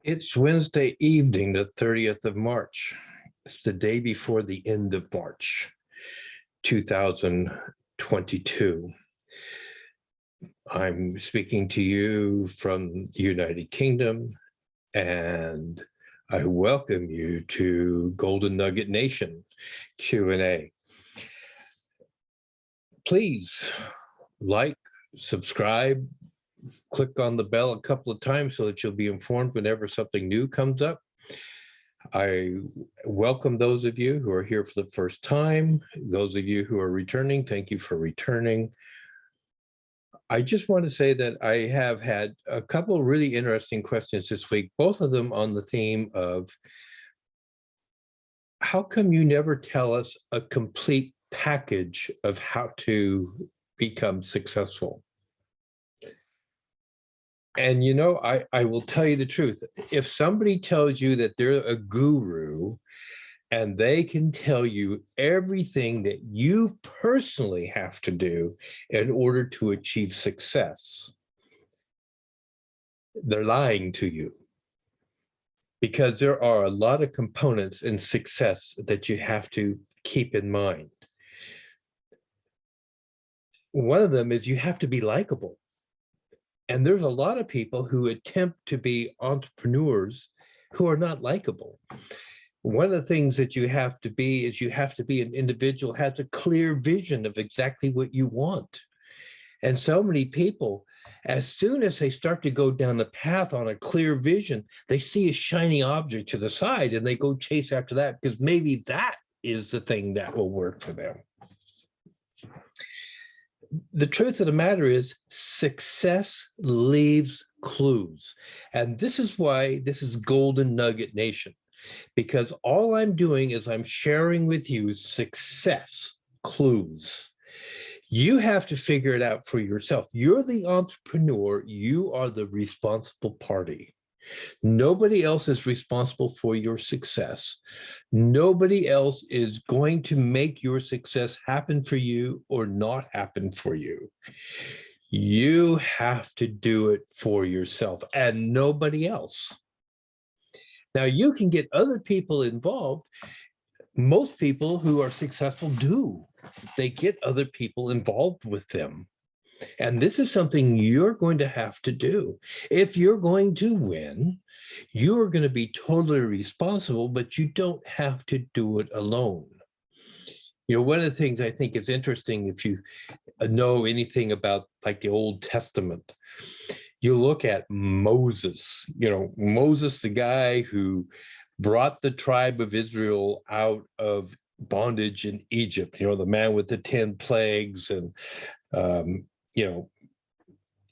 It's Wednesday evening, the 30th of March. It's the day before the end of March, 2022. I'm speaking to you from the United Kingdom, and I welcome you to Golden Nugget Nation Q&A. Please like, subscribe, click on the bell a couple of times so that you'll be informed whenever something new comes up. I welcome those of you who are here for the first time. Those of you who are returning, thank you for returning. I just want to say that I have had a couple of really interesting questions this week, both of them on the theme of how come you never tell us a complete package of how to become successful? And you know, I will tell you the truth. If somebody tells you that they're a guru and they can tell you everything that you personally have to do in order to achieve success, they're lying to you. Because there are a lot of components in success that you have to keep in mind. One of them is you have to be likable. And there's a lot of people who attempt to be entrepreneurs who are not likable. One of the things that you have to be is you have to be an individual who has a clear vision of exactly what you want. And so many people, as soon as they start to go down the path on a clear vision, they see a shiny object to the side and they go chase after that because maybe that is the thing that will work for them. The truth of the matter is success leaves clues. And this is why this is Golden Nugget Nation, because all I'm doing is I'm sharing with you success clues. You have to figure it out for yourself. You're the entrepreneur. You are the responsible party. Nobody else is responsible for your success. Nobody else is going to make your success happen for you or not happen for you. You have to do it for yourself and nobody else. Now, you can get other people involved. Most people who are successful do. They get other people involved with them. And this is something you're going to have to do. If you're going to win, you're going to be totally responsible, but you don't have to do it alone. You know, one of the things I think is interesting, if you know anything about like the Old Testament, you look at Moses, Moses, the guy who brought the tribe of Israel out of bondage in Egypt, the man with the 10 plagues and,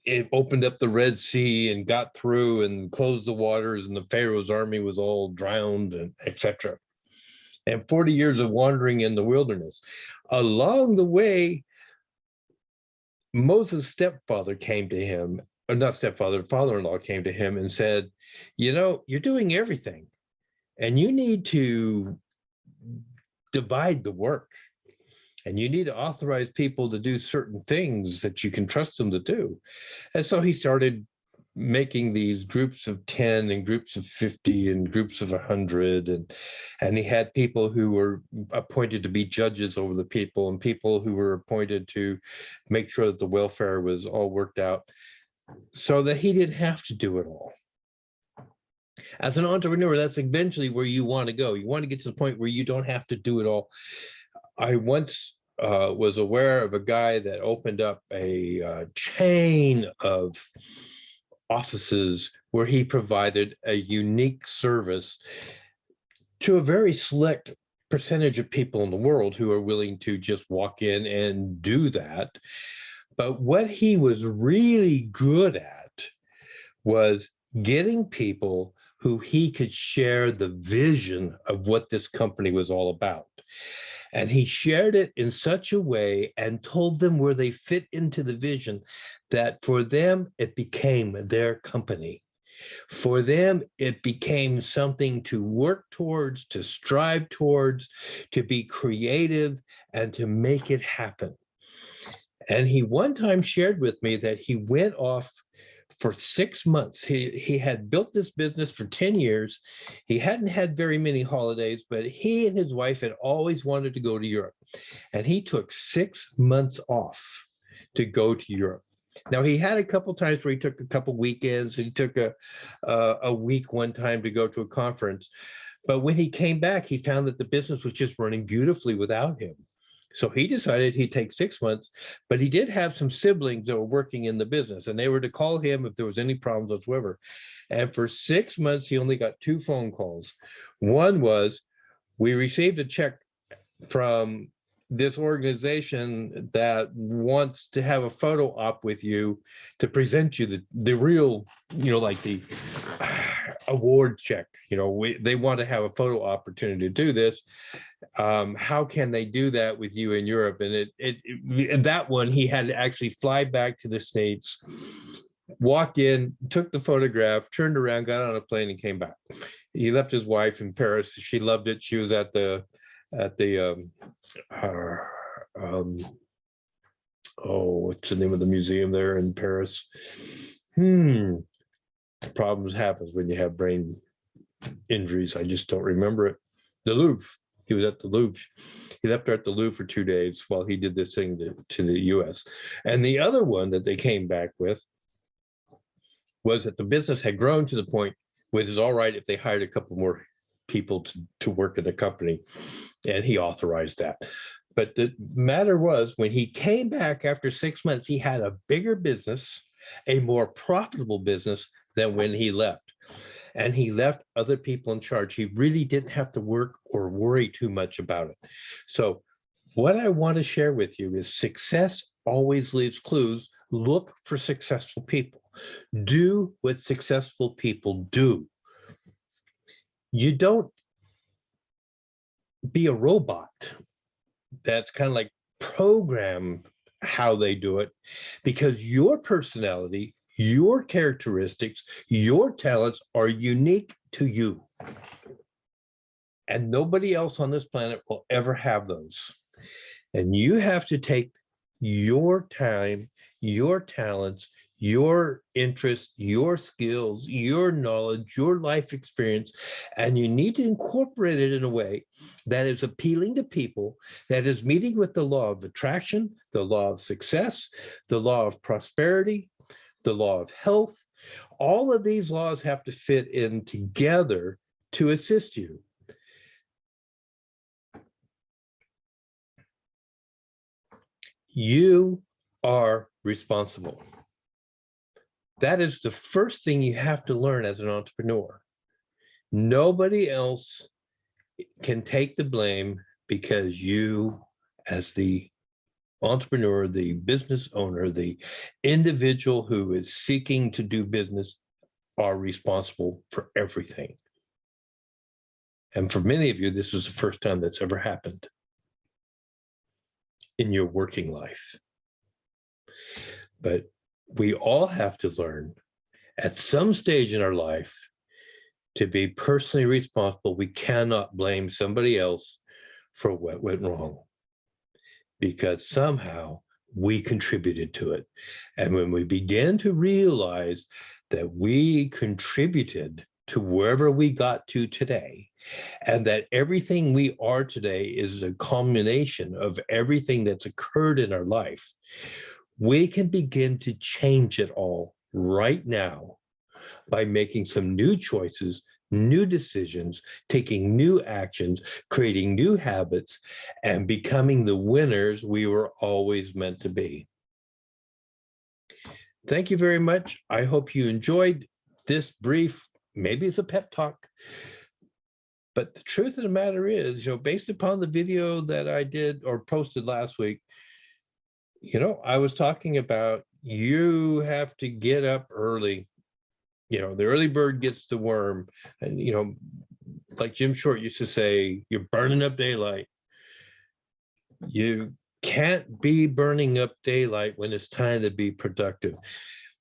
it opened up the Red Sea and got through and closed the waters and the Pharaoh's army was all drowned and etc. And 40 years of wandering in the wilderness. Along the way, Moses' stepfather came to him, or not stepfather, father-in-law came to him and said, you're doing everything and you need to divide the work. And you need to authorize people to do certain things that you can trust them to do. And so he started making these groups of 10 and groups of 50 and groups of 100. And he had people who were appointed to be judges over the people and people who were appointed to make sure that the welfare was all worked out so that he didn't have to do it all. As an entrepreneur, that's eventually where you want to go. You want to get to the point where you don't have to do it all. I once was aware of a guy that opened up a chain of offices where he provided a unique service to a very select percentage of people in the world who are willing to just walk in and do that. But what he was really good at was getting people who he could share the vision of what this company was all about. And he shared it in such a way and told them where they fit into the vision that for them, it became their company. For them, it became something to work towards, to strive towards, to be creative, and to make it happen. And he one time shared with me that he went off for 6 months. He had built this business for 10 years. He hadn't had very many holidays, but he and his wife had always wanted to go to Europe. And he took 6 months off to go to Europe. Now, he had a couple times where he took a couple weekends, and he took a week one time to go to a conference. But when he came back, he found that the business was just running beautifully without him. So he decided he'd take 6 months, but he did have some siblings that were working in the business, and they were to call him if there was any problems whatsoever. And for 6 months, he only got 2 phone calls. One was, we received a check from this organization that wants to have a photo op with you to present you the real, like the award check. They want to have a photo opportunity to do this. How can they do that with you in Europe? And and that one, he had to actually fly back to the States, walk in, took the photograph, turned around, got on a plane, and came back. He left his wife in Paris. She loved it. She was at the what's the name of the museum there in Paris? Problems happens when you have brain injuries. I just don't remember it. The Louvre. He was at the Louvre. He left her at the Louvre for 2 days while he did this thing to the US. And the other one that they came back with was that the business had grown to the point where it was all right if they hired a couple more people to work in the company. And he authorized that. But the matter was, when he came back after 6 months, he had a bigger business, a more profitable business than when he left. And he left other people in charge. He really didn't have to work or worry too much about it. So what I want to share with you is success always leaves clues. Look for successful people. Do what successful people do. You don't be a robot that's kind of like program how they do it, because your personality, your characteristics, your talents are unique to you. And nobody else on this planet will ever have those. And you have to take your time, your talents, your interests, your skills, your knowledge, your life experience, and you need to incorporate it in a way that is appealing to people, that is meeting with the law of attraction, the law of success, the law of prosperity, the law of health. All of these laws have to fit in together to assist you. You are responsible. That is the first thing you have to learn as an entrepreneur. Nobody else can take the blame, because you, as the entrepreneur, the business owner, the individual who is seeking to do business, are responsible for everything. And for many of you, this is the first time that's ever happened in your working life. But we all have to learn at some stage in our life to be personally responsible. We cannot blame somebody else for what went wrong, because somehow we contributed to it. And when we begin to realize that we contributed to wherever we got to today, and that everything we are today is a culmination of everything that's occurred in our life, we can begin to change it all right now by making some new choices, new decisions, taking new actions, creating new habits, and becoming the winners we were always meant to be. Thank you very much. I hope you enjoyed this brief, maybe it's a pep talk, but the truth of the matter is, based upon the video that I did or posted last week, I was talking about you have to get up early. The early bird gets the worm. And, like Jim Short used to say, you're burning up daylight. You can't be burning up daylight when it's time to be productive.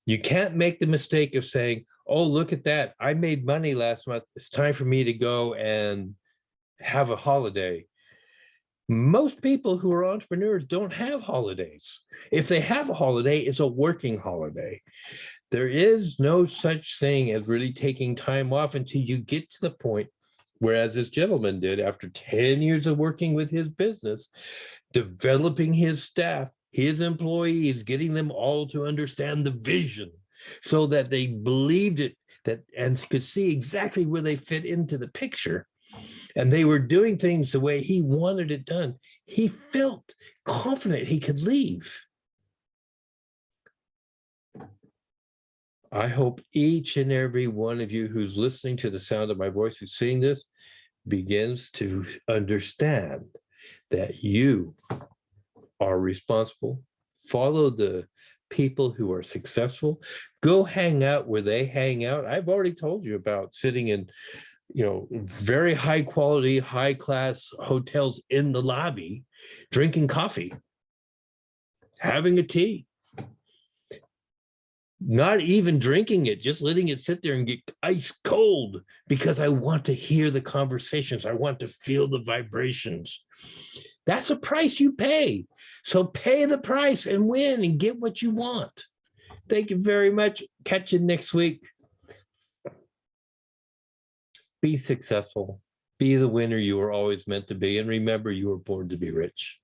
You can't make the mistake of saying, oh, look at that. I made money last month. It's time for me to go and have a holiday. Most people who are entrepreneurs don't have holidays. If they have a holiday, it's a working holiday. There is no such thing as really taking time off until you get to the point, whereas this gentleman did after 10 years of working with his business, developing his staff, his employees, getting them all to understand the vision so that they believed it, that and could see exactly where they fit into the picture. And they were doing things the way he wanted it done. He felt confident he could leave. I hope each and every one of you who's listening to the sound of my voice, who's seeing this, begins to understand that you are responsible. Follow the people who are successful. Go hang out where they hang out. I've already told you about sitting in, very high quality, high class hotels in the lobby, drinking coffee, having a tea, not even drinking it, just letting it sit there and get ice cold because I want to hear the conversations. I want to feel the vibrations. That's a price you pay. So pay the price and win and get what you want. Thank you very much. Catch you next week. Be successful. Be the winner you were always meant to be. And remember, you were born to be rich.